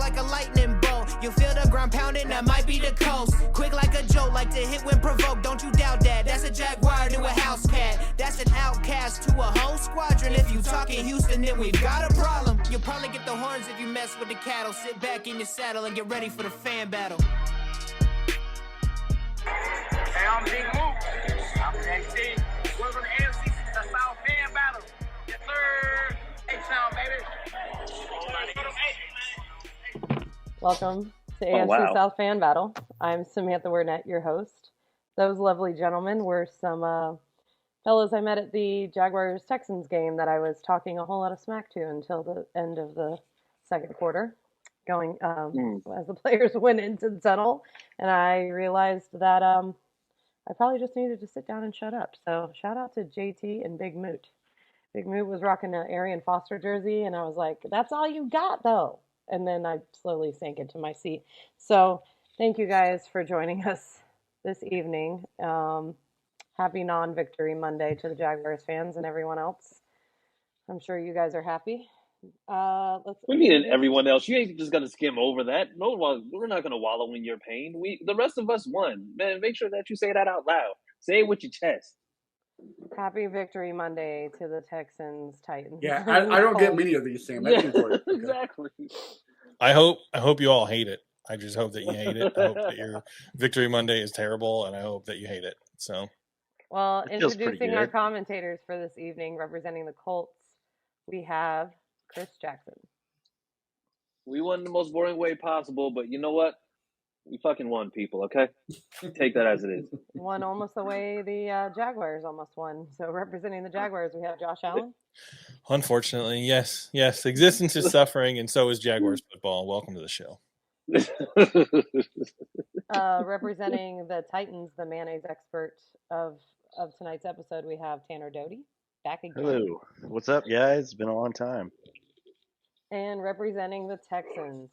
like a lightning bolt. You feel the ground pounding, that might be the coast. Quick like a joke, like to hit when provoked. Don't you doubt that. That's a Jaguar to a house cat. That's an outcast to a whole squadron. If you talking Houston, then we've got a problem. You'll probably get the horns if you mess with the cattle. Sit back in your saddle and get ready for the fan battle. Hey, I'm Big Mook. I'm NXT. Welcome to AFC South fan battle. Yes, sir. H-Town, baby. Welcome to AFC South fan battle. I'm Samantha Wernett, your host. Those lovely gentlemen were some fellows I met at the Jaguars-Texans game that I was talking a whole lot of smack to until the end of the second quarter, going as the players went into the tunnel, and I realized that I probably just needed to sit down and shut up. So shout out to JT and Big Moot. Big Moot was rocking an Arian Foster jersey, and I was like, that's all you got, though. And then I slowly sank into my seat. So thank you guys for joining us this evening. Happy non-victory Monday to the Jaguars fans and everyone else. I'm sure you guys are happy. We mean everyone else. You ain't just gonna skim over that. No, we're not gonna wallow in your pain. The rest of us won. Man, make sure that you say that out loud. Say it with your chest. Happy Victory Monday to the Texans, Titans. Yeah, I don't get many of these, Sam. Yeah, exactly. I hope you all hate it. I just hope that you hate it. I hope that your Victory Monday is terrible, and I hope that you hate it. So, well, introducing our commentators for this evening, representing the Colts, we have Chris Jackson. We won the most boring way possible, but you know what? We fucking won, people, okay? Take that as it is. Won almost the way the Jaguars almost won. So representing the Jaguars, we have Josh Allen. Unfortunately, yes. Existence is suffering, and so is Jaguars football. Welcome to the show. Representing the Titans, the mayonnaise expert of tonight's episode, we have Tanner Doty. Back again. Hello. What's up, guys? It's been a long time. And representing the Texans,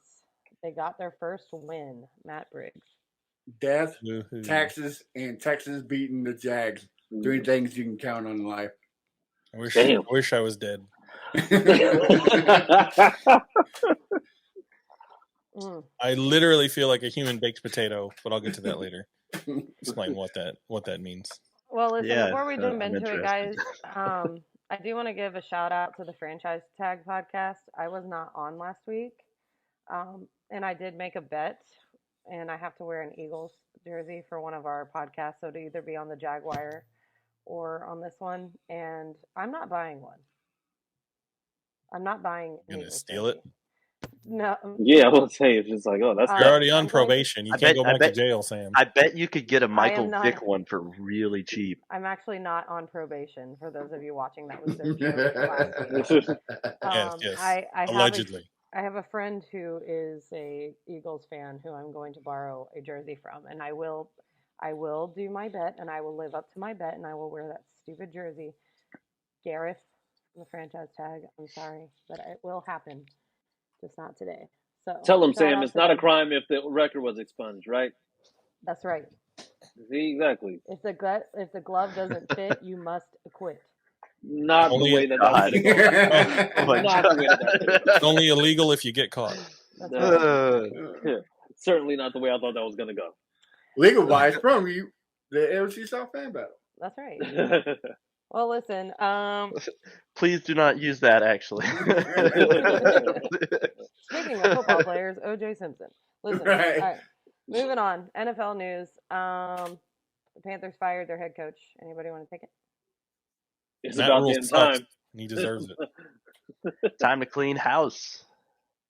they got their first win, Matt Briggs. Death, taxes, and Texas beating the Jags. Three things you can count on in life. I wish I was dead. I literally feel like a human baked potato, but I'll get to that later. Explain what that means. Well, listen, before we jump into it, guys, I do want to give a shout out to the Franchise Tag podcast. I was not on last week, and I did make a bet, and I have to wear an Eagles jersey for one of our podcasts, so to either be on the Jaguar or on this one, and I'm not buying one. I'm not buying. You're gonna steal it? No. Yeah, I will say it's just like, oh, that's you're already on probation. You can't go back to jail, Sam. I bet you could get a Michael Vick one for really cheap. I'm actually not on probation. For those of you watching, that was so true last week. Yes. I allegedly. I have a friend who is a Eagles fan who I'm going to borrow a jersey from, and I will do my bet, and I will live up to my bet, and I will wear that stupid jersey. Gareth, the Franchise Tag. I'm sorry, but it will happen. Just not today. So tell them, Sam, it's not a crime if the record was expunged, right? That's right. See, exactly. If the glove doesn't fit, you must acquit. Not the way that It's only illegal if you get caught. Certainly not the way I thought that was going to go. Legal wise from you, the AFC South fan battle. That's right. Well, listen. Please do not use that, actually. Speaking of football players, O.J. Simpson. Listen. Right. All right. Moving on. NFL news. The Panthers fired their head coach. Anybody want to take it? It's about damn time. He deserves it. Time to clean house.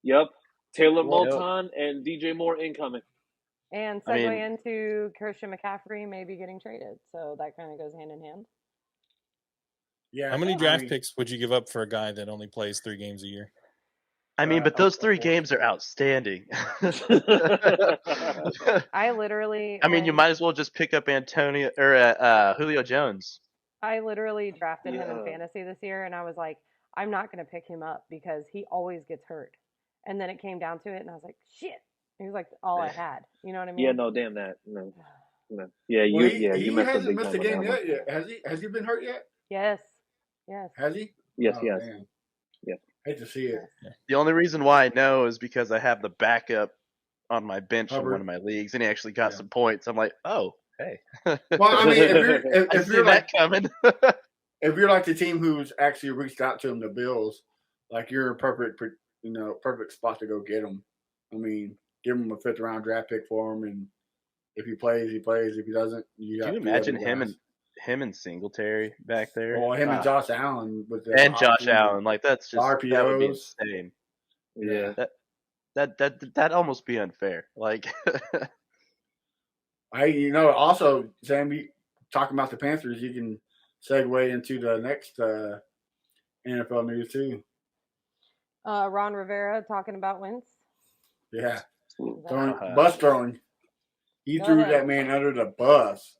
Yep. Taylor Moton and DJ Moore incoming. And segue into Christian McCaffrey maybe getting traded. So that kind of goes hand in hand. Yeah. How many draft picks would you give up for a guy that only plays 3 games a year? I mean, but those 3 games are outstanding. I literally. I mean, you might as well just pick up Antonio or Julio Jones. I literally drafted him in fantasy this year, and I was like, I'm not going to pick him up because he always gets hurt. And then it came down to it, and I was like, shit. He was like all I had. You know what I mean? Yeah, no, damn that. No. Yeah, Well, you missed a big missed a game yet. Has he been hurt yet? Yes. Has he? Yes, oh, yes. Man. Yes. Hate to see it. The only reason why I know is because I have the backup on my bench in one Hubbard. of my leagues, and he actually got some points. I'm like, oh, hey. Well, I mean, if you're that like coming. if you're like the team who's actually reached out to him, the Bills, like you're a perfect spot to go get him. I mean, give him a 5th round draft pick for him, and if he plays, he plays. If he doesn't, you got. Can you imagine him and Singletary back there? Well, him and Josh Allen with Josh Allen, like that's just RPOs. That would be insane. Yeah, that almost be unfair. Like, also, Sam, talking about the Panthers, you can segue into the next NFL news too. Ron Rivera talking about Wentz. Yeah, bus throwing. He threw that man under the bus.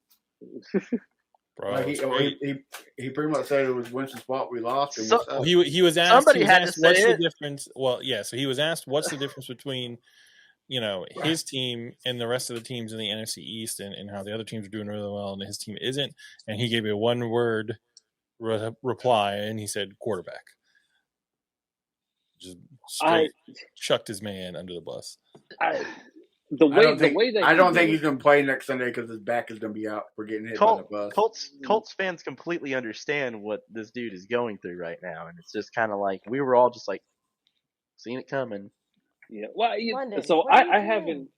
Bro, like he pretty much said it was Wentz's fault we lost. He was asked. Somebody had to say what's it. The difference? Well, yeah. So he was asked, what's the difference between, his team and the rest of the teams in the NFC East, and how the other teams are doing really well and his team isn't. And he gave a one-word reply, and he said quarterback. Just straight chucked his man under the bus. I don't think he's going to play next Sunday because his back is going to be out for getting hit by the bus. Colts fans completely understand what this dude is going through right now, and it's just kind of like we were all just like seeing it coming. Yeah. Well, I haven't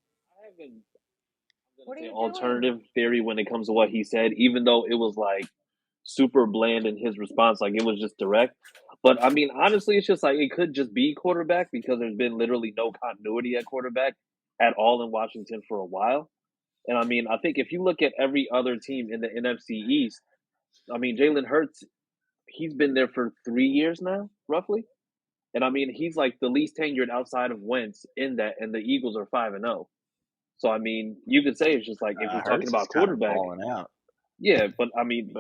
an alternative theory when it comes to what he said, even though it was like super bland in his response, like it was just direct. But I mean, honestly, it's just like it could just be quarterback because there's been literally no continuity at quarterback at all in Washington for a while. And I mean, I think if you look at every other team in the NFC East, I mean, Jalen Hurts, he's been there for 3 years now, roughly. And I mean, he's like the least tenured outside of Wentz in that, and the Eagles are 5-0. So I mean, you could say it's just like if you're talking about quarterback, out. Yeah, but I mean,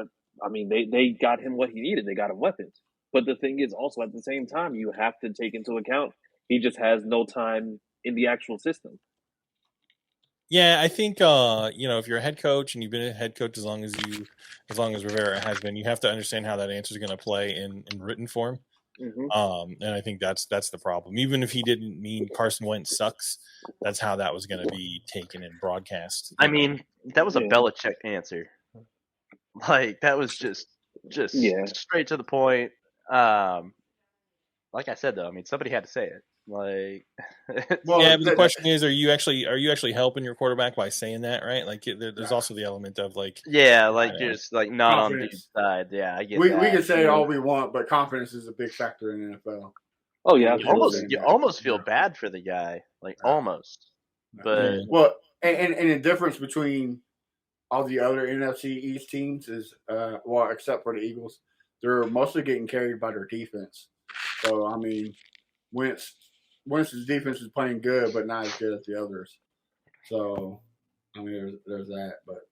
they got him what he needed. They got him weapons. But the thing is, also at the same time, you have to take into account he just has no time in the actual system. Yeah, I think if you're a head coach and you've been a head coach as long as Rivera has been, you have to understand how that answer is going to play in written form. Mm-hmm. And I think that's the problem. Even if he didn't mean Carson Wentz sucks, that's how that was going to be taken and broadcast. I mean, that was a Belichick answer. Like that was just straight to the point. Like I said though, I mean somebody had to say it. Like, but the question is, are you actually helping your quarterback by saying that, right? Like, there's also the element of like, just like not confidence. On dude's side. Yeah, I get we that. We can say all we want, but confidence is a big factor in the NFL. Oh yeah, you almost feel bad for the guy, like almost. But and the difference between all the other NFC East teams is, except for the Eagles, they're mostly getting carried by their defense. So I mean, Wentz's defense is playing good, but not as good as the others. So, I mean, there's that. But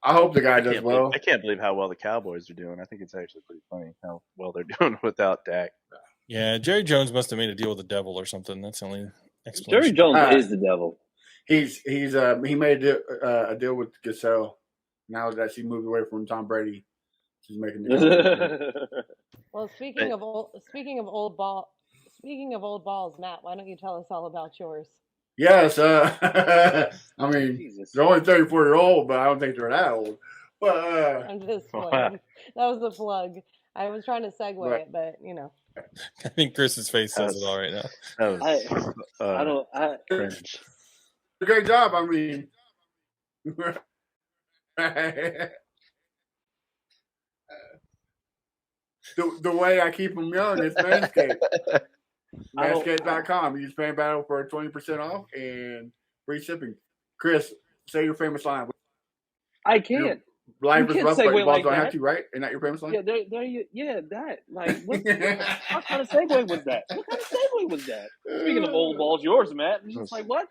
I hope the guy does well. I can't believe how well the Cowboys are doing. I think it's actually pretty funny how well they're doing without Dak. Yeah, Jerry Jones must have made a deal with the devil or something. That's the only explanation. Jerry Jones is the devil. He made a deal with Gasell. Now that she moved away from Tom Brady, she's making the Well, speaking of old balls, Matt, why don't you tell us all about yours? Yes, I mean they're only 34-year-old, but I don't think they're that old. But I'm just playing. That was the plug. I was trying to segue it, but I think Chris's face says it all right now. Cringe. Great job. I mean, the way I keep them young is Manscaped. Manscaped.com. Use Fan Battle for 20% off and free shipping. Chris, say your famous line. I can't. Life is rough, but balls like don't that. have to, right? Isn't that your famous line? Yeah, that. Like, what kind of segue was that? What kind of segue was that? Speaking of old balls, yours, Matt. It's just like, what?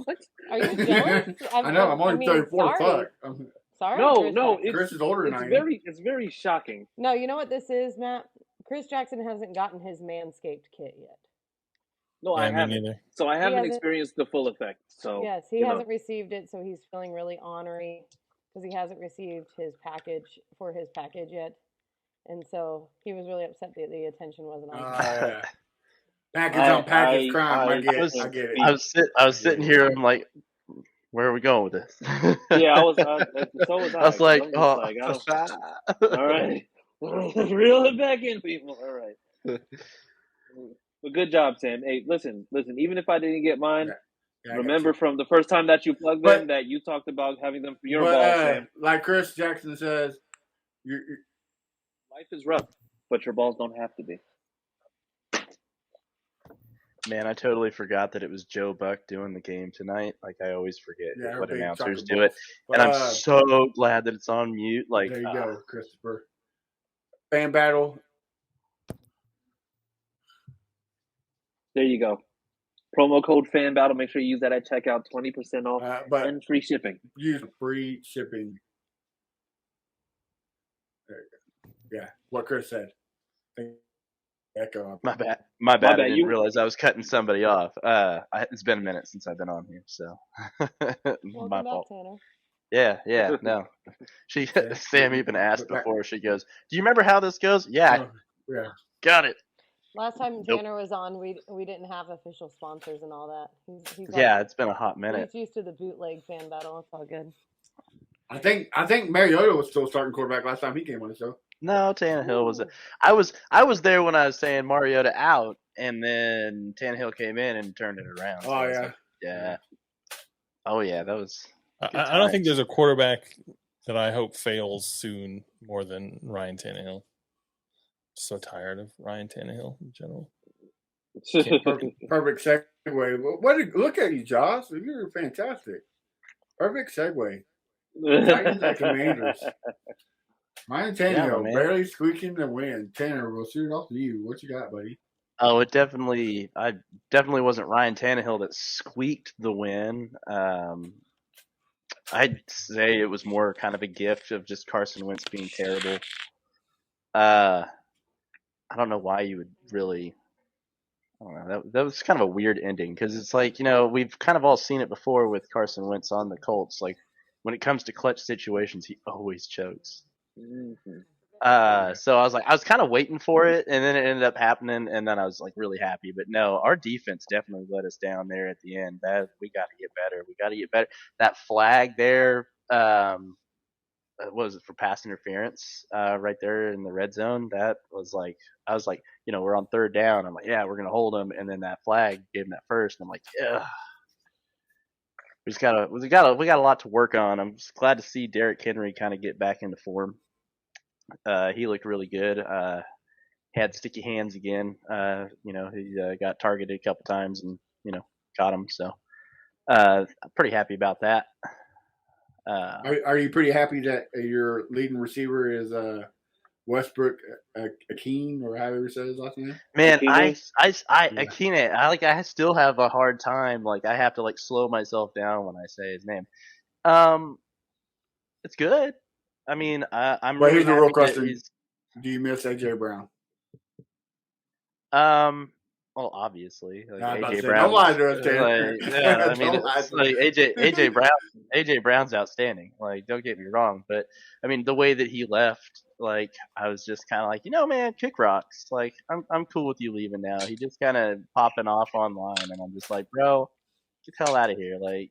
What? Are you jealous? I know. I'm only 34. Fuck. Sorry. No. Chris is older than I am. It's very shocking. No, you know what this is, Matt? Chris Jackson hasn't gotten his Manscaped kit yet. No, I haven't. So I haven't experienced the full effect. So yes, he hasn't received it, so he's feeling really ornery because he hasn't received his package yet. And so he was really upset that the attention wasn't on him. Yeah. Package on package crime. I get it. I was sitting here. I'm like, where are we going with this? Yeah, I was. So was I. I was like, all right, reel it back in, people. All right. But good job, Sam. Hey, listen. Even if I didn't get mine, remember from the first time that you plugged them that you talked about having them for your ball, Sam. Like Chris Jackson says, life is rough, but your balls don't have to be. Man, I totally forgot that it was Joe Buck doing the game tonight. Like, I always forget what announcers do it. And I'm so glad that it's on mute. Like, there you go, Christopher. Fan battle. There you go. Promo code fan battle. Make sure you use that at checkout. 20% off and free shipping. Use free shipping. There you go. Yeah, what Chris said. Echo. My bad. I didn't realize I was cutting somebody off. It's been a minute since I've been on here, so my fault. Tanner. Yeah, no. Sam even asked before. She goes, "Do you remember how this goes?" Yeah. Got it. Last time Tanner was on, we didn't have official sponsors and all that. He's it's been a hot minute. He's used to the bootleg fan battle. It's all good. I think Mariota was still starting quarterback last time he came on the show. No, Tannehill was. I was there when I was saying Mariota out, and then Tannehill came in and turned it around. So yeah. Oh yeah, that was. I don't think there's a quarterback that I hope fails soon more than Ryan Tannehill. So tired of Ryan Tannehill in general. Perfect segue. Look at you, Josh. You're fantastic. Perfect segue. Titans at Commanders. Ryan Tannehill barely squeaking the win. Tanner, we'll shoot it off to you. What you got, buddy? Oh, I definitely wasn't Ryan Tannehill that squeaked the win. I'd say it was more kind of a gift of just Carson Wentz being terrible. I don't know why you would really. I don't know. That was kind of a weird ending because it's like, we've kind of all seen it before with Carson Wentz on the Colts. Like when it comes to clutch situations, he always chokes. Mm-hmm. So I was kind of waiting for it, and then it ended up happening, and then I was like really happy. But no, our defense definitely let us down there at the end. We got to get better. That flag there, what was it for pass interference? Right there in the red zone. That was like, I was like, we're on third down. I'm like, yeah, we're gonna hold them, and then that flag gave him that first. And I'm like, yeah. We got a lot to work on. I'm just glad to see Derrick Henry kind of get back into form. He looked really good. Had sticky hands again. He got targeted a couple times and caught him. So I'm pretty happy about that. Are you pretty happy that your leading receiver is Westbrook Akeen, or however he says his last name? Man, Akeen. I still have a hard time. Like I have to slow myself down when I say his name. It's good. I mean, I'm. Well, here's the real question: do you miss AJ Brown? Well, obviously, AJ Brown. Don't lie to us, I mean, it's like AJ Brown's outstanding. Like, don't get me wrong, but I mean, the way that he left, I was just kind of like, man, kick rocks. Like, I'm cool with you leaving now. He just kind of popping off online, and I'm just like, bro, get the hell out of here. Like,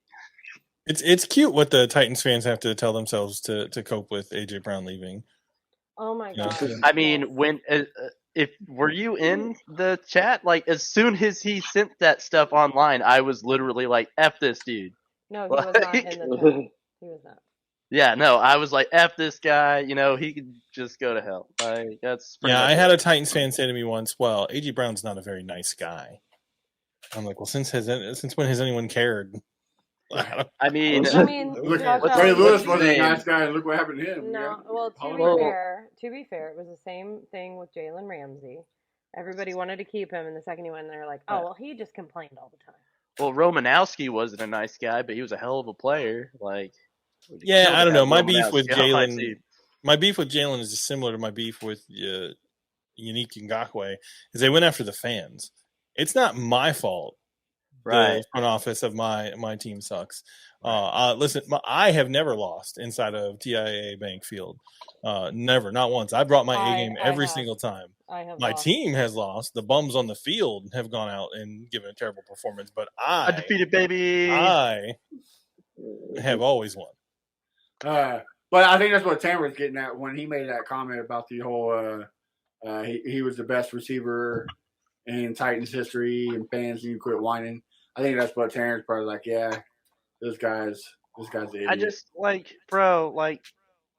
it's cute what the Titans fans have to tell themselves to cope with AJ Brown leaving. Oh my god! I mean, when. Were you in the chat? As soon as he sent that stuff online, I was literally like, F this dude. No, he was not in the chat. He was not. Yeah, no, I was like, F this guy, he could just go to hell. I had a Titans fan say to me once, well, AJ Brown's not a very nice guy. I'm like, well, since when has anyone cared? I mean, look, Ray Lewis wasn't a nice guy, and look what happened to him. No, well, to be fair, it was the same thing with Jalen Ramsey. Everybody wanted to keep him, and the second he went, they're like, oh, well, he just complained all the time. Well, Romanowski wasn't a nice guy, but he was a hell of a player. I don't know. My beef with Jalen is similar to my beef with Yannick Ngakoue, is they went after the fans. It's not my fault the front office of my team sucks. Listen, I have never lost inside of TIAA Bank Field. Never, not once. I brought my A game every single time. My team has lost. The bums on the field have gone out and given a terrible performance, but undefeated baby. I have always won. But I think that's what Tanner was getting at when he made that comment about the whole he was the best receiver in Titans history and fans need to quit whining. I think that's what Tanner's probably like, yeah, this guy's the idiot. I just bro,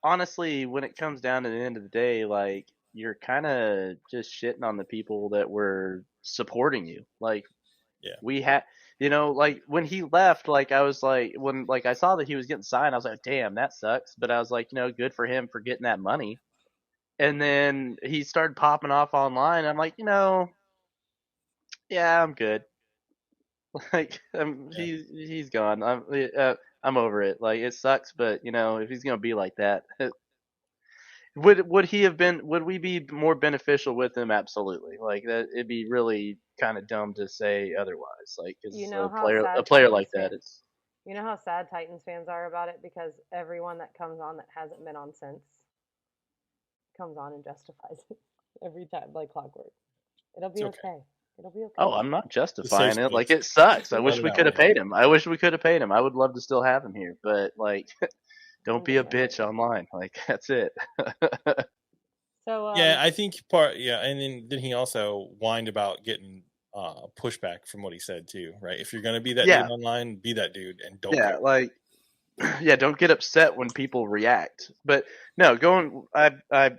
honestly, when it comes down to the end of the day, you're kind of just shitting on the people that were supporting you. We had, when he left, I was when I saw that he was getting signed, I was like, damn, that sucks. But I was like, good for him for getting that money. And then he started popping off online. I'm like, yeah, I'm good. He's gone. I'm over it. It sucks, but if he's gonna be like that, would we be more beneficial with him? Absolutely. That it'd be really kind of dumb to say otherwise. A player like that is. You know how sad Titans fans are about it because everyone that comes on that hasn't been on since comes on and justifies it every time like clockwork. It'll be okay. It'll be okay. Oh, I'm not justifying it. It sucks. I wish we could have paid him. I would love to still have him here, but don't be a bitch online. That's it. So yeah, I think and then he also whined about getting pushback from what he said too, right? If you're gonna be that dude online, be that dude and don't don't get upset when people react. But no, I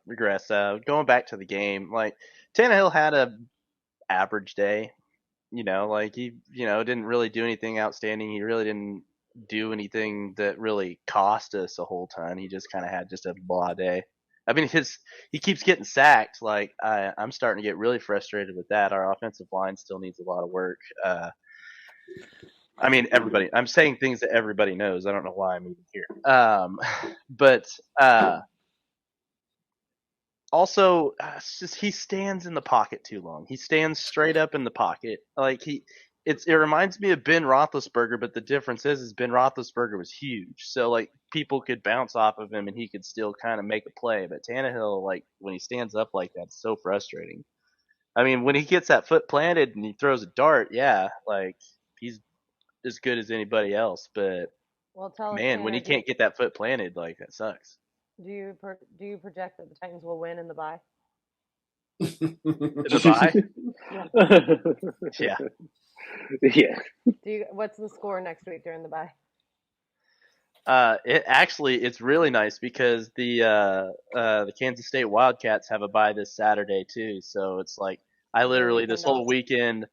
regress. Going back to the game, Tannehill had a average day. He didn't really do anything outstanding. He really didn't do anything that really cost us a whole ton. He just kind of had just a blah day. I mean, he keeps getting sacked. I'm starting to get really frustrated with that. Our offensive line still needs a lot of work. I mean, everybody. I'm saying things that everybody knows. I don't know why I'm even here. But also, it's just he stands in the pocket too long. He stands straight up in the pocket. It reminds me of Ben Roethlisberger, but the difference is Ben Roethlisberger was huge. So, people could bounce off of him and he could still kind of make a play. But Tannehill, when he stands up like that, it's so frustrating. I mean, when he gets that foot planted and he throws a dart, he's as good as anybody else. But, man, when he can't get that foot planted, that sucks. Do you project that the Titans will win in the bye? The bye? Yeah. Yeah. What's the score next week during the bye? It's really nice because the Kansas State Wildcats have a bye this Saturday too. So it's I literally this whole weekend,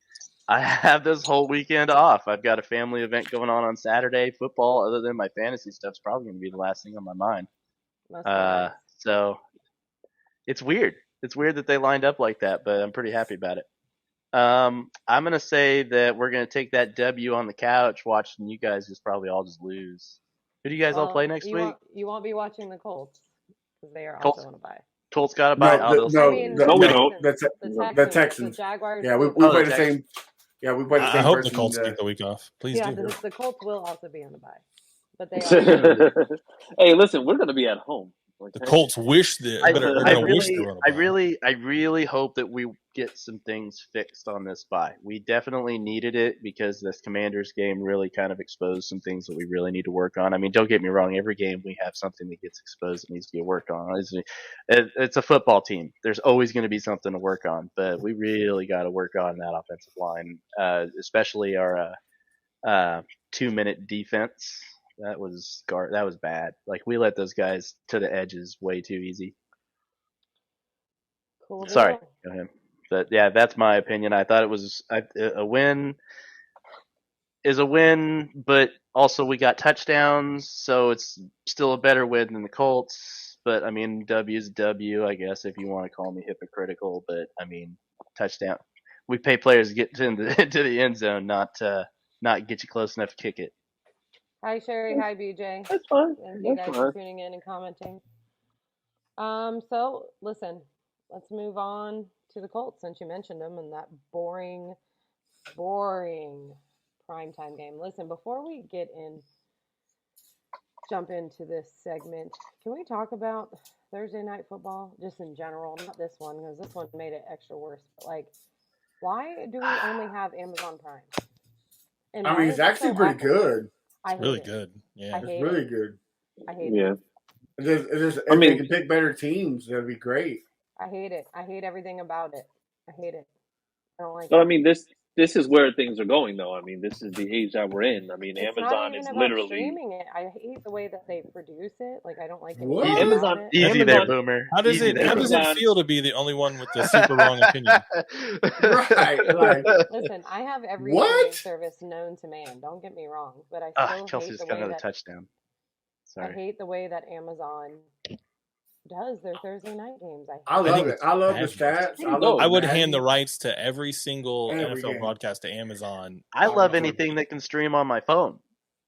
I have this whole weekend off. I've got a family event going on Saturday. Football, other than my fantasy stuff's probably going to be the last thing on my mind. So it's weird. It's weird that they lined up like that, but I'm pretty happy about it. I'm going to say that we're going to take that W on the couch watching you guys just probably all just lose. Who do you guys all play next week? You won't be watching the Colts because they are also on a bye. Colts got a bye. No, we don't. The Texans. The Jaguars. Yeah, we play the same. Yeah, we play the same. I hope the Colts take the week off. Please do. The Colts will also be on the bye. But they hey, listen, we're going to be at home. The Colts wish that. I really hope that we get some things fixed on this bye. We definitely needed it because this Commanders game really kind of exposed some things that we really need to work on. I mean, don't get me wrong. Every game we have something that gets exposed that needs to be worked on. It's a football team. There's always going to be something to work on, but we really got to work on that offensive line, especially our 2-minute defense. That was bad. We let those guys to the edges way too easy. Cool. Sorry, go ahead. But yeah, that's my opinion. I thought it was a win is a win, but also we got touchdowns, so it's still a better win than the Colts. But I mean, W's a W, I guess, if you want to call me hypocritical. But I mean, touchdown. We pay players to get into the end zone, not get you close enough to kick it. Hi, Sherry. Hi, BJ. That's fine. Thank you guys for tuning in and commenting. So, listen, let's move on to the Colts since you mentioned them and that boring boring primetime game. Listen, before we jump into this segment, can we talk about Thursday night football just in general? Not this one, because this one made it extra worse. But like, why do we only have Amazon Prime? And I mean, it's actually pretty good. It's really good. Yeah, it's really good. I hate it. If they can pick better teams, that'd be great. I hate it. I hate everything about it. I hate it. I don't like But it. I mean, this is where things are going, though. I mean, this is the age that we're in. I mean, It's Amazon not even is about literally streaming it. I hate the way that they produce it. Like, I don't like it. What? Amazon. Easy there, Boomer. How does it feel to be the only one with the super wrong opinion? Right. Like, Listen, I have every What? streaming service known to man. Don't get me wrong, but I still Kelsey hate just the got way another that touchdown. I Sorry. hate the way that Amazon does their Thursday night games. I love it. I love the fabulous. stats. I would hand the rights to every single Every NFL game. broadcast to Amazon. I love anything that can stream on my phone.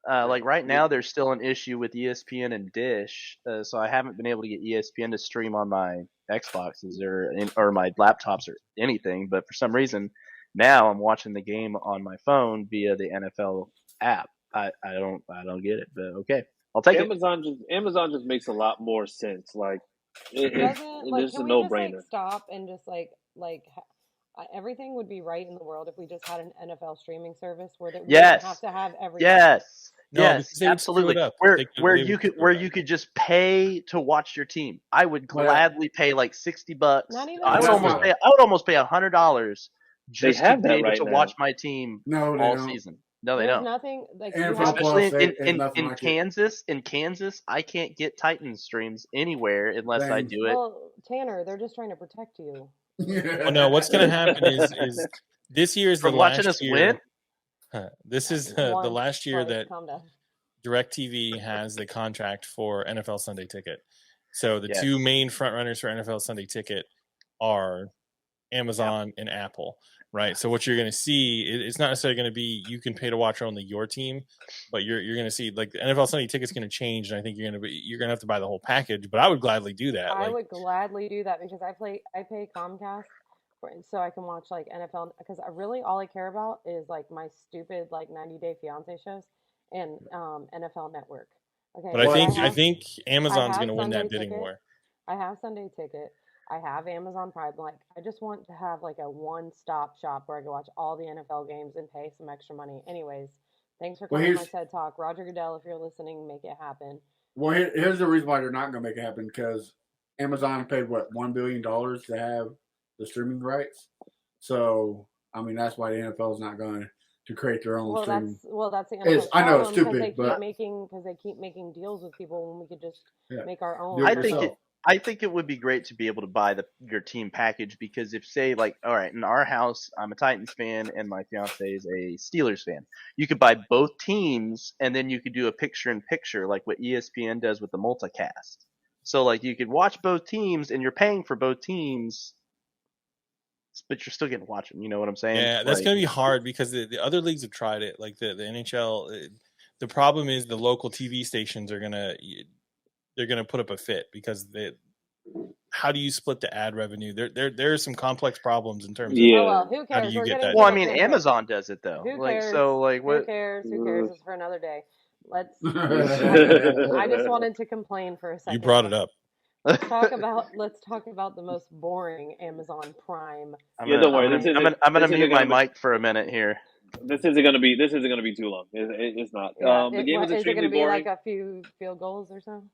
Like right now, there's still an issue with ESPN and Dish, so I haven't been able to get ESPN to stream on my Xboxes or my laptops or anything. But for some reason, now I'm watching the game on my phone via the NFL app. I don't get it, but okay, I'll take it. Amazon just makes a lot more sense. Like it's just a can we no-brainer. just stop and just everything would be right in the world if we just had an NFL streaming service where we Yes. didn't have to have every Yes. No, yes, because they would screw absolutely. it up. Where you could just pay to watch your team. I would gladly pay like $60. Not even I would that. almost pay $100 just to be able to watch my team all season. No, they There's don't. nothing like Especially in Kansas. In Kansas, I can't get Titans streams anywhere unless I do it. Well, Tanner, they're just trying to protect you. Well, no, what's going to happen is this year is the From watching last us year. win? This is the last year that DirecTV has the contract for NFL Sunday Ticket. So the two main frontrunners for NFL Sunday Ticket are Amazon and Apple, right? So what you're going to see, it's not necessarily going to be you can pay to watch only your team, but you're going to see like the NFL Sunday Ticket's going to change, and I think you're going to have to buy the whole package. But I would gladly do that. I would gladly do that because I pay Comcast so I can watch like NFL because all I care about is like my stupid like 90 Day Fiance shows and NFL Network. Okay, but I think Amazon's going to win that bidding war. I have Sunday Ticket. I have Amazon Prime. Like, I just want to have like a one-stop shop where I can watch all the NFL games and pay some extra money. Anyways, thanks for coming to my TED Talk, Roger Goodell. If you're listening, make it happen. Well, here's the reason why they're not going to make it happen because Amazon paid $1 billion to have the streaming rights. So I mean that's why the NFL is not going to create their own streaming. That's the NFL. I know it's stupid, but they keep making deals with people when we could just make our own. I think it would be great to be able to buy your team package because if say like, all right, in our house, I'm a Titans fan and my fiance is a Steelers fan. You could buy both teams and then you could do a picture-in-picture like what ESPN does with the multicast. So like you could watch both teams and you're paying for both teams, but you're still getting to watch them. You know what I'm saying? Yeah, that's going to be hard because the other leagues have tried it. Like the NHL, the problem is the local TV stations are they're going to put up a fit because how do you split the ad revenue? There are some complex problems in terms of who cares? How do you get that? Well, I mean, Amazon does it though. Who like cares? so, like what? Who cares? It's for another day. I just wanted to complain for a second. You brought it up. Let's talk about the most boring Amazon Prime. Don't worry. I'm gonna mute my mic for a minute here. This isn't gonna be too long. It's not. The game was extremely boring. Is it gonna be like a few field goals or so?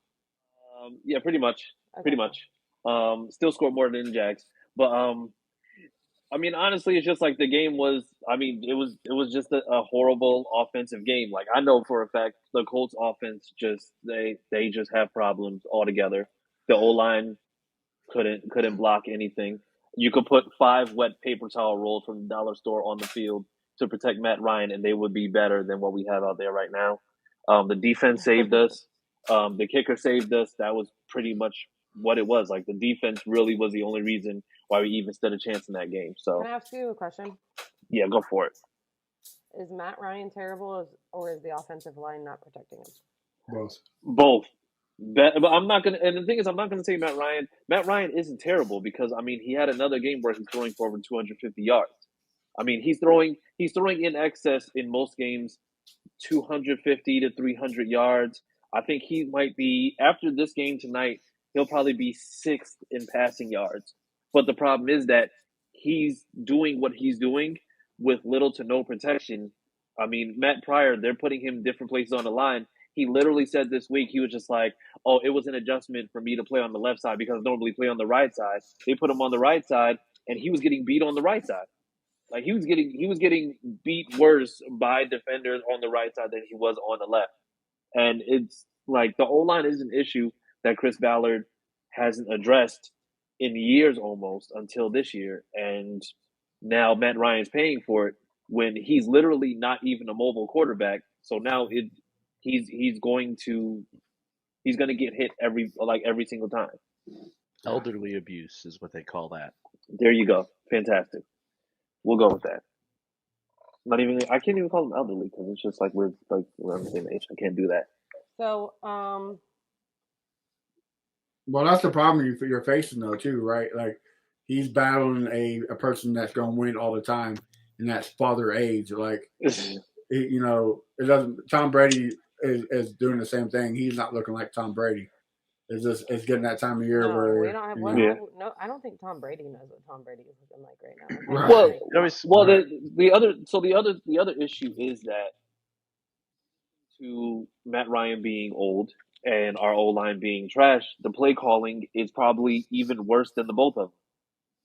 Yeah, pretty much. Okay. Pretty much. Still scored more than the Jags, but I mean, honestly, it's just like the game was. I mean, it was just a horrible offensive game. Like I know for a fact the Colts offense they just have problems altogether. The O-line couldn't block anything. You could put 5 wet paper towel rolls from the dollar store on the field to protect Matt Ryan, and they would be better than what we have out there right now. The defense saved us. The kicker saved us. That was pretty much what it was. Like the defense really was the only reason why we even stood a chance in that game. So can I ask you a question? Yeah, go for it. Is Matt Ryan terrible, or is the offensive line not protecting him? Both. But I'm not gonna. And the thing is, I'm not gonna say Matt Ryan. Matt Ryan isn't terrible because I mean he had another game where he's throwing for over 250 yards. I mean he's throwing He's throwing in excess in most games, 250 to 300 yards. I think he might be, after this game tonight, he'll probably be 6th in passing yards. But the problem is that he's doing what he's doing with little to no protection. I mean, Matt Pryor, they're putting him different places on the line. He literally said this week, he was just like, oh, it was an adjustment for me to play on the left side because I normally play on the right side. They put him on the right side, and he was getting beat on the right side. Like he was getting beat worse by defenders on the right side than he was on the left. And it's like the O-line is an issue that Chris Ballard hasn't addressed in years almost until this year. And now Matt Ryan's paying for it when he's literally not even a mobile quarterback. So now he's going to get hit every single time. Elderly abuse is what they call that. There you go. Fantastic. We'll go with that. I can't even call them elderly because it's just like we're on the same age. I can't do that. So, well, that's the problem you're facing though too, right? Like he's battling a person that's going to win all the time, and that's father age. Like it doesn't. Tom Brady is doing the same thing. He's not looking like Tom Brady. It's getting that time of year where we don't have. No, I don't think Tom Brady knows what Tom Brady is looking like right now. Right. The other issue is that to Matt Ryan being old and our O-line being trash, the play calling is probably even worse than the both of them,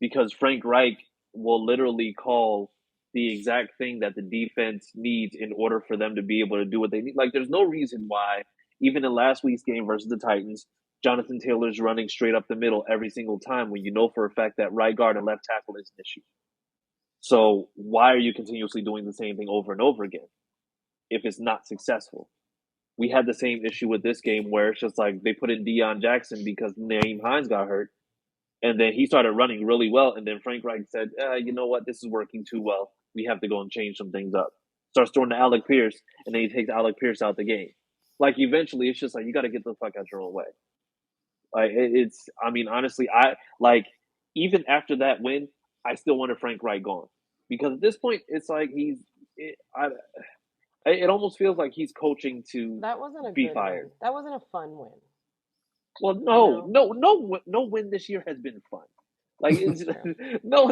because Frank Reich will literally call the exact thing that the defense needs in order for them to be able to do what they need. Like, there's no reason why, even in last week's game versus the Titans, Jonathan Taylor's running straight up the middle every single time when you know for a fact that right guard and left tackle is an issue. So why are you continuously doing the same thing over and over again if it's not successful? We had the same issue with this game where it's just like they put in Deion Jackson because Naeem Hines got hurt, and then he started running really well, and then Frank Reich said, you know what, this is working too well. We have to go and change some things up. Starts throwing to Alec Pierce, and then he takes Alec Pierce out the game. Like, eventually, it's just like, you got to get the fuck out your own way. Like, honestly, even after that win, I still wanted Frank Reich gone. Because at this point, it's like it almost feels like he's coaching to be fired. Win. That wasn't a fun win. Well, no win this year has been fun. Like, it's, no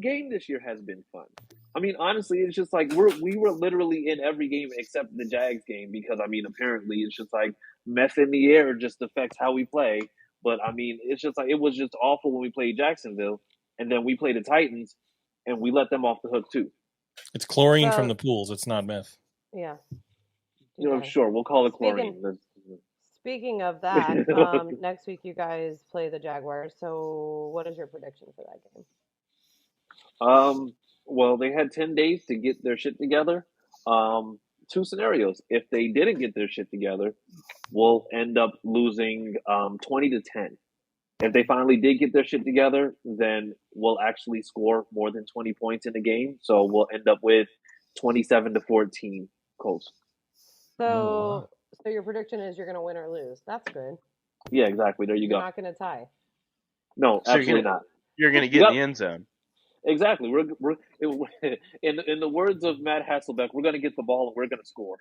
game this year has been fun. I mean, honestly, it's just like we were literally in every game except the Jags game because, apparently it's just like mess in the air just affects how we play. But, it's just like it was just awful when we played Jacksonville, and then we played the Titans, and we let them off the hook too. It's chlorine from the pools. It's not meth. Yeah. Sure, we'll call it chlorine. Speaking of that, next week you guys play the Jaguars. So what is your prediction for that game? Well, they had 10 days to get their shit together. Two scenarios. If they didn't get their shit together, we'll end up losing 20-10. If they finally did get their shit together, then we'll actually score more than 20 points in the game. So we'll end up with 27-14 Colts. So your prediction is you're going to win or lose. That's good. Yeah, exactly. There you go. You're not going to tie. No, absolutely not. You're going to get in the end zone. Exactly. We're in the words of Matt Hasselbeck, we're going to get the ball and we're going to score.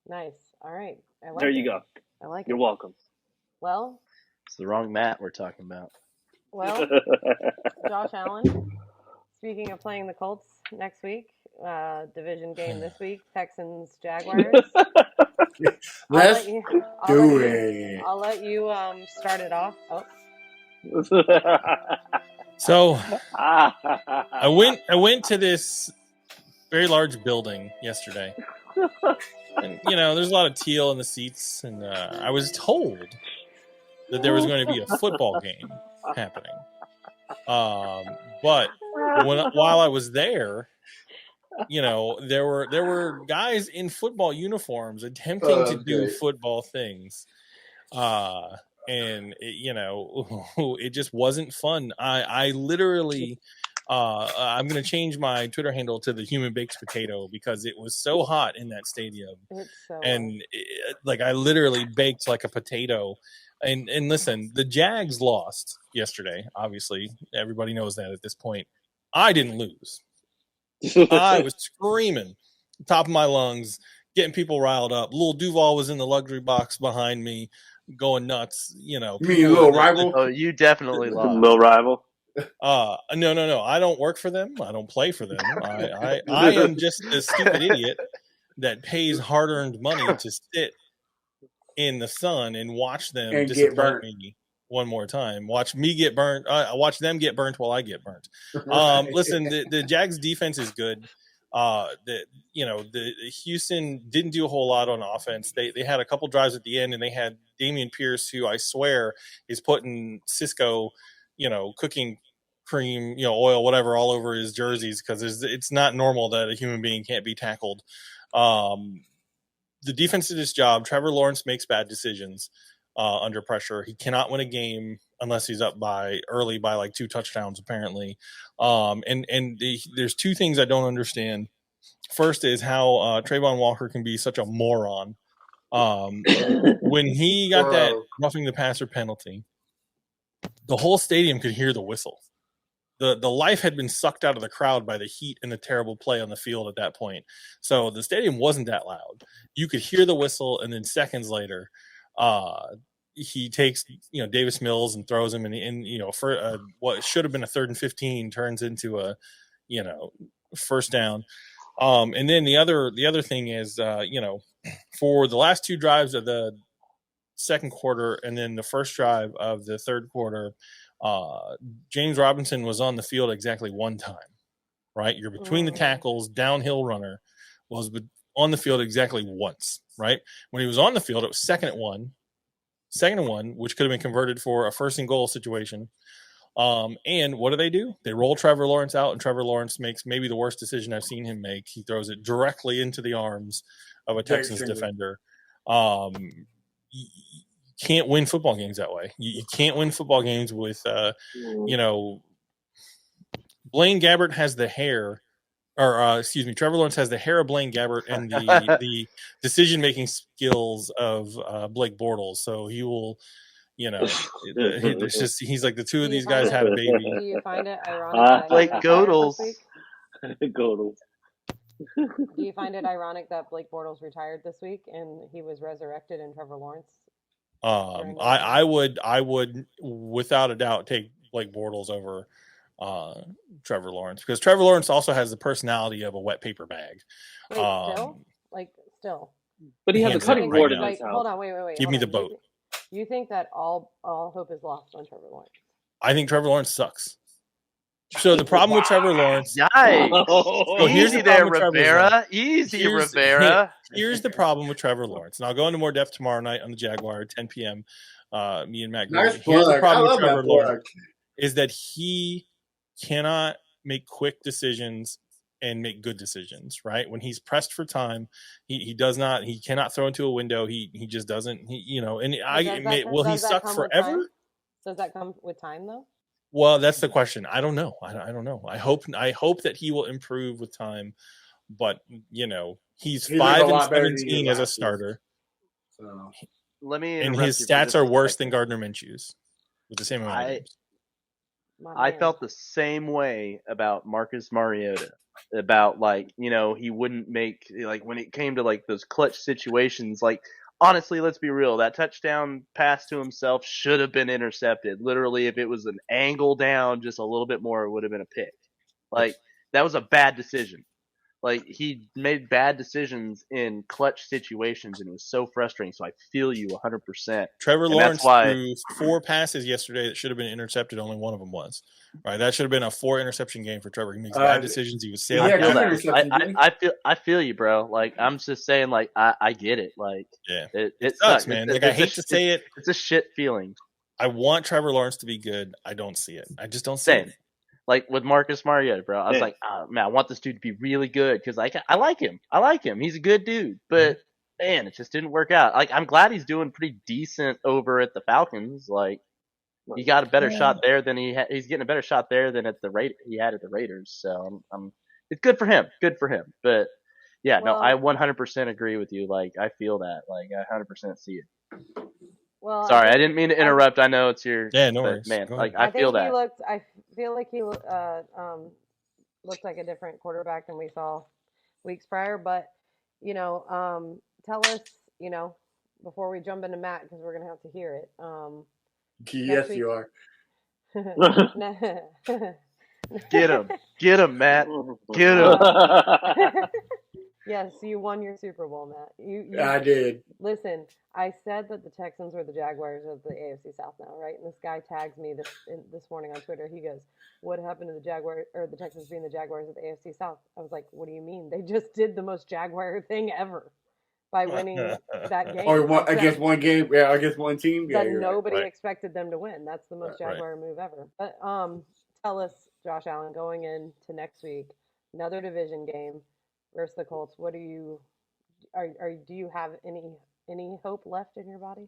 Nice. All right. I like there you go. I like You're it. welcome. Well, it's the wrong Matt we're talking about. Well, Josh Allen, speaking of playing the Colts next week, division game this week, Texans, Jaguars. Let's do it. I'll let you start it off. Oh. So I went to this very large building yesterday, and there's a lot of teal in the seats, and I was told that there was going to be a football game happening. But while I was there, there were guys in football uniforms attempting to do football things. And it just wasn't fun. I literally, I'm going to change my Twitter handle to the Human Baked Potato because it was so hot in that stadium. I literally baked like a potato. And listen, the Jags lost yesterday. Obviously, everybody knows that at this point. I didn't lose. I was screaming, top of my lungs, getting people riled up. Little Duval was in the luxury box behind me, going nuts. You know, You mean a little rival? Oh, you definitely lost. Little rival. No. I don't work for them. I don't play for them. I am just the stupid idiot that pays hard-earned money to sit in the sun and watch them And disappoint me one more time. Watch me get burnt. Watch them get burnt while I get burnt. Listen, the Jags defense is good. The Houston didn't do a whole lot on offense. They had a couple drives at the end, and they had Dameon Pierce, who I swear is putting Cisco, cooking cream, oil, whatever, all over his jerseys, because it's not normal that a human being can't be tackled. The defense did its job. Trevor Lawrence makes bad decisions under pressure. He cannot win a game unless he's up early by like 2 touchdowns, apparently. There's 2 things I don't understand. First is how Trayvon Walker can be such a moron. When he got that roughing the passer penalty, the whole stadium could hear the whistle. The life had been sucked out of the crowd by the heat and the terrible play on the field at that point. So the stadium wasn't that loud. You could hear the whistle, and then seconds later, he takes Davis Mills and throws him, and for what should have been a 3rd and 15 turns into a first down. And then the other thing is for the last 2 drives of the second quarter and then the first drive of the third quarter, James Robinson was on the field exactly 1 time, right? You're between the tackles, downhill runner was on the field exactly once, right? When he was on the field, it was second and one, which could have been converted for a 1st and goal situation. And what do? They roll Trevor Lawrence out, and Trevor Lawrence makes maybe the worst decision I've seen him make. He throws it directly into the arms of a Texans defender. You can't win football games that way. You can't win football games with, Blaine Gabbert has the hair, Trevor Lawrence has the hair of Blaine Gabbert and the decision-making skills of Blake Bortles. So he will, he's like the 2 of these guys had a baby. Do you find it ironic? Blake Godels. Godels. Do you find it ironic that Blake Bortles retired this week and he was resurrected in Trevor Lawrence? I would without a doubt take Blake Bortles over Trevor Lawrence, because Trevor Lawrence also has the personality of a wet paper bag. Still. But he has a cutting board in his house. Hold on, wait. Give me the boat. You think that all hope is lost on Trevor Lawrence? I think Trevor Lawrence sucks. So the problem with Trevor Lawrence. Yikes. So Easy there, Rivera. Easy, Rivera. Here's the problem with Trevor Lawrence. And I'll go into more depth tomorrow night on the Jaguar, 10 p.m. Me and Matt. Nice Here's the plug. problem I with love Trevor that Lawrence plug. is that he cannot make quick decisions and make good decisions, right? When he's pressed for time, he does not. He cannot throw into a window. He just doesn't. Will he suck forever? Does that come with time though? Well, that's the question. I don't know. I don't know. I hope that he will improve with time, but he's 5-17 as a starter. So Let me. And his stats are worse than Gardner Minshew's with the same amount of games. I felt the same way about Marcus Mariota. About he wouldn't make when it came to those clutch situations. Honestly, let's be real. That touchdown pass to himself should have been intercepted. Literally, if it was an angle down just a little bit more, it would have been a pick. That was a bad decision. He made bad decisions in clutch situations, and it was so frustrating. So I feel you 100%. Trevor Lawrence threw 4 passes yesterday that should have been intercepted. Only one of them was. Right, that should have been a 4 interception game for Trevor. He makes bad decisions. He was sailing. I feel you, bro. I'm just saying, I get it. It sucks, man. I hate to say it. It's a shit feeling. I want Trevor Lawrence to be good. I don't see it. I just don't see it. With Marcus Mariota, bro. I was man, I want this dude to be really good because I like him. I like him. He's a good dude. But man, it just didn't work out. I'm glad he's doing pretty decent over at the Falcons. He got a better shot there than he's getting a better shot there than he had at the Raiders. So it's good for him. Good for him. But yeah, no, I 100% agree with you. I feel that. I 100% see it. Well, sorry, I didn't mean to interrupt. I know it's your no worries. Man. I feel that. I feel like he looked like a different quarterback than we saw weeks prior. But, tell us, before we jump into Matt, because we're going to have to hear it. Yes, you are. Get him, Matt. Get him. Yes, you won your Super Bowl, Matt. You I did. Listen, I said that the Texans were the Jaguars of the AFC South now, right? And this guy tags me this morning on Twitter. He goes, "What happened to the Jaguars or the Texans being the Jaguars of the AFC South?" I was like, "What do you mean? They just did the most Jaguar thing ever by winning that game." Against one game, against one team. That nobody expected them to win. That's the most Jaguar move ever. But tell us, Josh Allen, going into next week, another division game versus the Colts. What do you have any hope left in your body?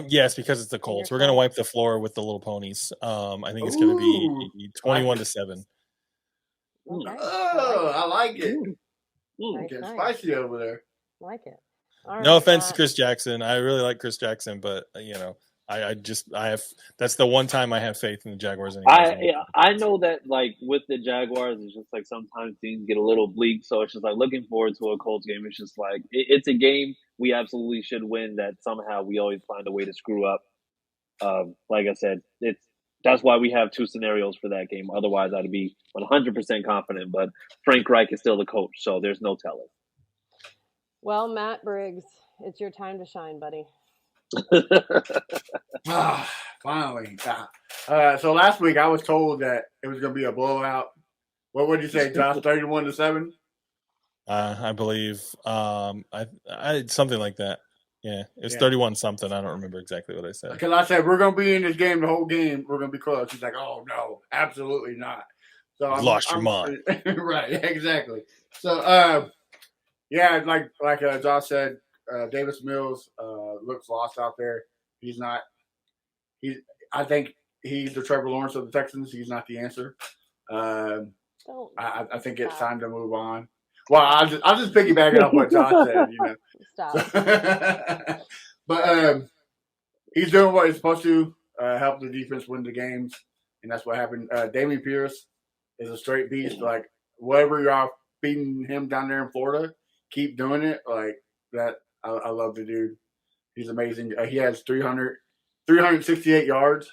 Yes, because it's the Colts. We're gonna wipe the floor with the little ponies. I think it's gonna be 21-7. Okay. Oh, I like it. Nice. Spicy over there. Like it. All right, no offense to Chris Jackson. I really like Chris Jackson, but I have that's the one time I have faith in the Jaguars anymore. I know that like with the Jaguars, it's just like sometimes things get a little bleak. So it's just like looking forward to a Colts game. It's just like it's a game we absolutely should win. That somehow we always find a way to screw up. Like I said, that's why we have two scenarios for that game. Otherwise, I'd be 100% confident. But Frank Reich is still the coach, so there's no telling. Well, Matt Briggs, it's your time to shine, buddy. Finally. So last week I was told that it was going to be a blowout. What would you say, Josh? 31-7? I believe I something like that. Yeah, it's 31 something. I don't remember exactly what I said. Because I said we're going to be in this game the whole game. We're going to be close. He's like, "Oh no, absolutely not." So you lost your mind. Right? Exactly. So like Josh said. Davis Mills looks lost out there. He's not. I think he's the Trevor Lawrence of the Texans. He's not the answer. I think it's time to move on. Well, I'll just piggyback it off what Josh said. Stop. But he's doing what he's supposed to. Help the defense win the games, and that's what happened. Dameon Pierce is a straight beast. Like whatever you are beating him down there in Florida, keep doing it. Like that. I love the dude. He's amazing. He has 368 yards,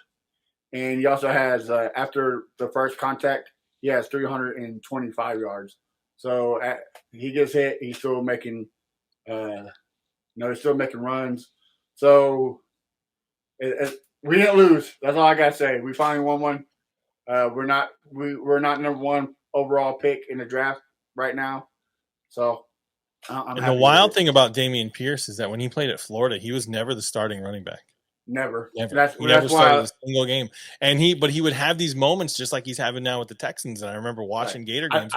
and he also has after the first contact, he has 325 yards. So he gets hit, he's still making, he's still making runs. So we didn't lose. That's all I gotta say. We finally won one. We're not number one overall pick in the draft right now. So. And the wild thing about Dameon Pierce is that when he played at Florida, he was never the starting running back. Never. He never started a single game. And he would have these moments just like he's having now with the Texans. And I remember watching Gator games.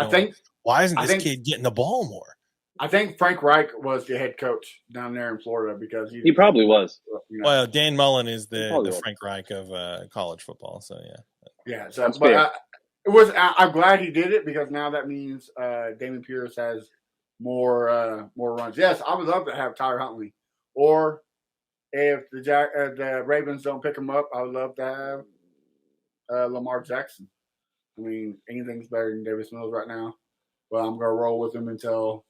Why isn't this kid getting the ball more? I think Frank Reich was the head coach down there in Florida because he probably was. Well, Dan Mullen is the Frank Reich of college football. So yeah. So but I'm glad he did it because now that means Dameon Pierce has more runs. Yes, I would love to have Tyler Huntley. Or if the Ravens don't pick him up, I would love to have Lamar Jackson. I mean, anything's better than Davis Mills right now. But I'm gonna roll with him until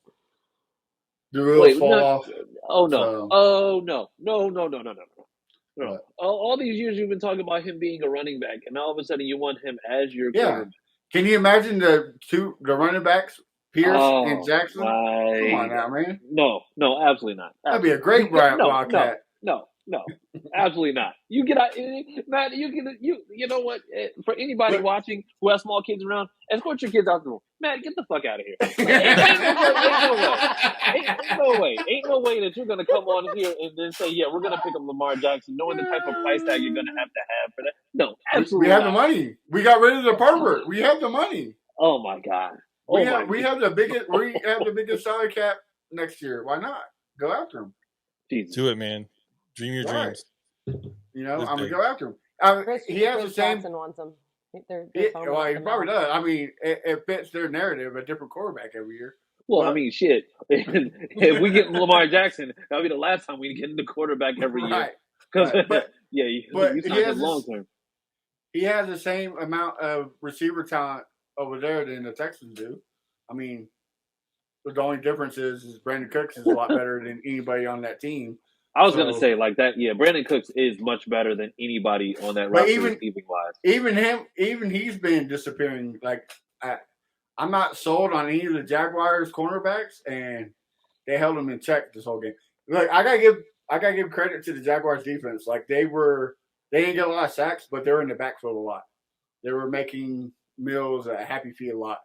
the wheels fall off. Oh no! No. All these years you've been talking about him being a running back, and all of a sudden you want him as your quarterback. Can you imagine the running backs? Pierce and Jackson? Come on now, man. No, absolutely not. That'd be a great Wildcat. No, absolutely not. You get out, Matt. You know what? For anybody watching who has small kids around, escort your kids out the room. Matt, get the fuck out of here. Ain't no way that you're gonna come on here and then say, yeah, we're gonna pick up Lamar Jackson, knowing the type of price tag you're gonna have for that. No, absolutely. We have the money. We got rid of the pervert. We have the money. Oh my God. We have the biggest salary cap next year. Why not? Go after him. Jesus. Do it, man. Dream your dreams. I'm gonna go after him. He has the same. Jackson wants him. He probably does. I mean, it fits their narrative. A different quarterback every year. Well, I mean, shit. If we get Lamar Jackson, that'll be the last time we get the quarterback every year. But you signed him long term. He has the same amount of receiver talent over there than the Texans do. I mean, the only difference is Brandon Cooks is a lot better than anybody on that team. I was gonna say like that. Yeah, Brandon Cooks is much better than anybody on that roster receiving wise. Even he's been disappearing. Like I'm not sold on any of the Jaguars cornerbacks, and they held them in check this whole game. Like I gotta give credit to the Jaguars defense. Like they didn't get a lot of sacks, but they were in the backfield a lot. They were making Mills a happy feet a lot,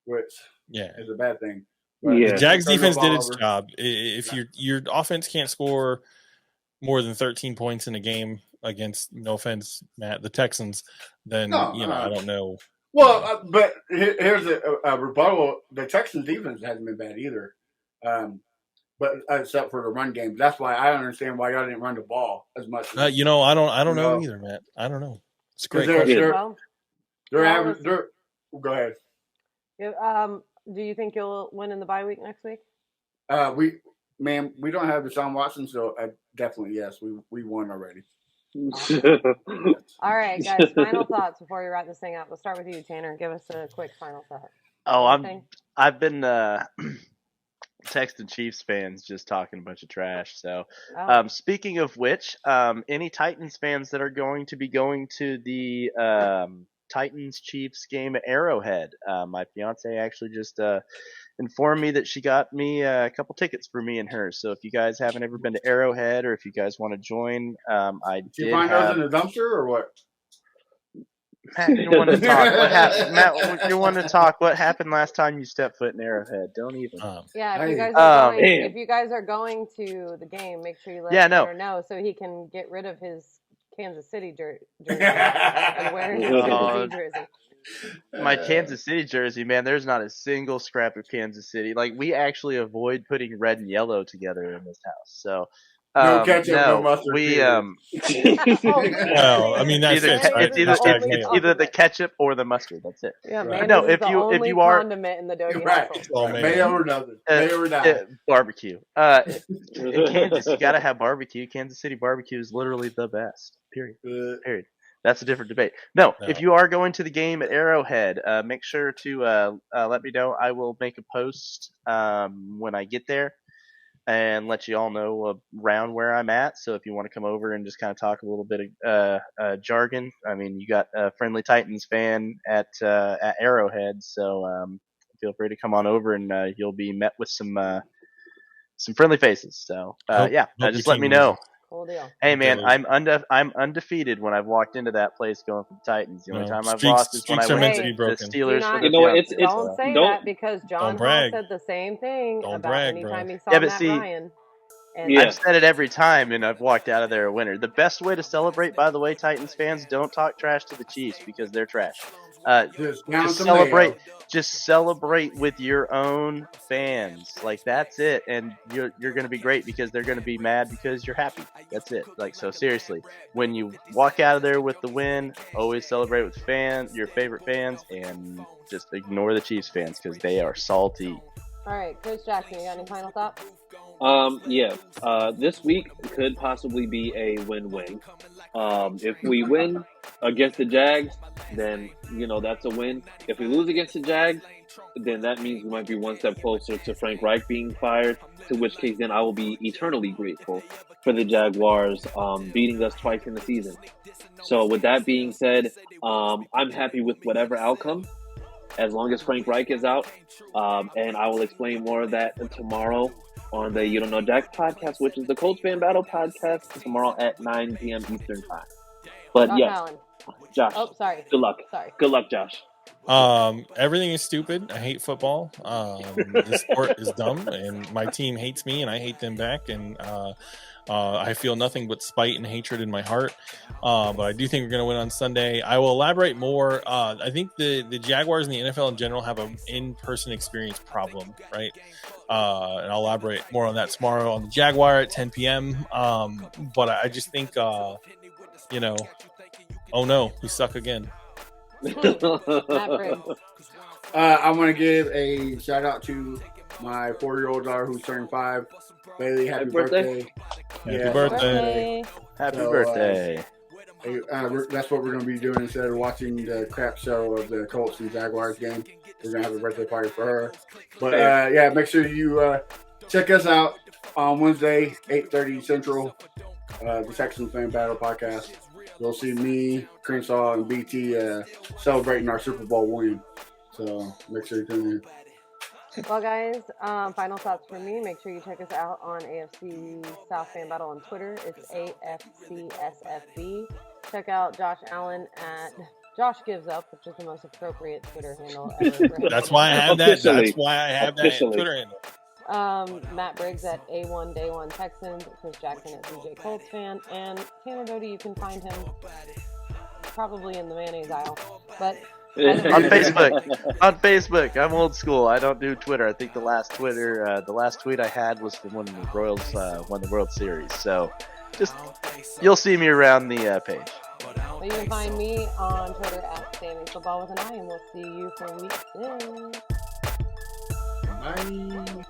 which is a bad thing. But the Jags defense did its job. If your offense can't score more than 13 points in a game against, no offense, Matt, the Texans, then I don't know. Well, but here's a rebuttal. The Texans defense hasn't been bad either, but except for the run game. That's why I don't understand why y'all didn't run the ball as much. I don't know either, Matt. I don't know. It's a great question. They're average. Go ahead. Do you think you'll win in the bye week next week? We don't have Deshaun Watson, so definitely yes. We won already. All right, guys. Final thoughts before we wrap this thing up. We'll start with you, Tanner. Give us a quick final thought. I've been texting Chiefs fans just talking a bunch of trash. So, speaking of which, any Titans fans that are going to be going to the Titans-Chiefs game at Arrowhead. My fiance actually just informed me that she got me a couple tickets for me and her. So if you guys haven't ever been to Arrowhead, or if you guys want to join, Did you find those in the dumpster or what? Matt, you want to talk? What happened? Matt, you want to talk? What happened last time you stepped foot in Arrowhead? Don't even. If you guys are going to the game, make sure you let Tanner know so he can get rid of his Kansas City jersey and wear his Kansas City jersey. My Kansas City jersey, man, there's not a single scrap of Kansas City. Like, we actually avoid putting red and yellow together in this house. So, no ketchup, no mustard. Well, I mean, that's it's either the ketchup or the mustard. That's it. Yeah, right. No, if you are condiment in the Doty household. Mayo or nothing. Mayo or not. Barbecue. In Kansas, you gotta have barbecue. Kansas City barbecue is literally the best. Period. That's a different debate. No, if you are going to the game at Arrowhead, make sure to let me know. I will make a post when I get there and let you all know around where I'm at. So if you want to come over and just kind of talk a little bit of jargon, I mean, you got a friendly Titans fan at Arrowhead, so feel free to come on over and you'll be met with some friendly faces. So just let me know. Cool deal. Hey man, I'm undefeated when I've walked into that place going for the Titans. The only time I've lost is when I went to the Steelers. Don't say that because John Hall said the same thing anytime he saw Matt Ryan. I've said it every time, and I've walked out of there a winner. The best way to celebrate, by the way, Titans fans, don't talk trash to the Chiefs because they're trash. Just celebrate with your own fans. Like, that's it, and you're going to be great because they're going to be mad because you're happy. That's it. Like, so seriously, when you walk out of there with the win, always celebrate with your favorite fans, and just ignore the Chiefs fans because they are salty. All right, Coach Jackson, you got any final thoughts? This week could possibly be a win-win. If we win against the Jags, then, that's a win. If we lose against the Jags, then that means we might be one step closer to Frank Reich being fired, to which case then I will be eternally grateful for the Jaguars beating us twice in the season. So with that being said, I'm happy with whatever outcome, as long as Frank Reich is out. And I will explain more of that tomorrow on the You Don't Know Jack podcast, which is the Colts Fan Battle podcast, tomorrow at 9 p.m. Eastern Time. But Josh. Oh, sorry. Good luck. Sorry. Good luck, Josh. Everything is stupid. I hate football. The sport is dumb, and my team hates me, and I hate them back. And I feel nothing but spite and hatred in my heart. But I do think we're going to win on Sunday. I will elaborate more. I think the Jaguars and the NFL in general have an in-person experience problem, right? And I'll elaborate more on that tomorrow on the Jaguar at 10 p.m. But I just think, oh no, we suck again. Matt Briggs. I want to give a shout out to my 4-year-old daughter who's turning 5. Bailey, happy birthday. Happy birthday. Happy birthday. That's what we're going to be doing instead of watching the crap show of the Colts and Jaguars game. We're going to have a birthday party for her. But yeah, make sure you check us out on Wednesday, 8:30 Central, the Texans Fan Battle podcast. You'll see me, Crenshaw, and BT celebrating our Super Bowl win. So make sure you tune in. Well, guys, final thoughts from me. Make sure you check us out on AFC South Fan Battle on Twitter. It's AFCSFB. Check out Josh Allen at Josh Gives Up, which is the most appropriate Twitter handle ever. That's why I have that. That's why I have that Twitter handle. Matt Briggs at A1 Day 1 Texans, Chris Jackson at CJ Colts fan, and Tanner Doty, you can find him probably in the mayonnaise aisle. But on Facebook, I'm old school. I don't do Twitter. I think the last tweet I had was from when the Royals won the World Series. So just you'll see me around the page. But you can find me on Twitter at SammiFootball with an I, and we'll see you for week 6. Bye.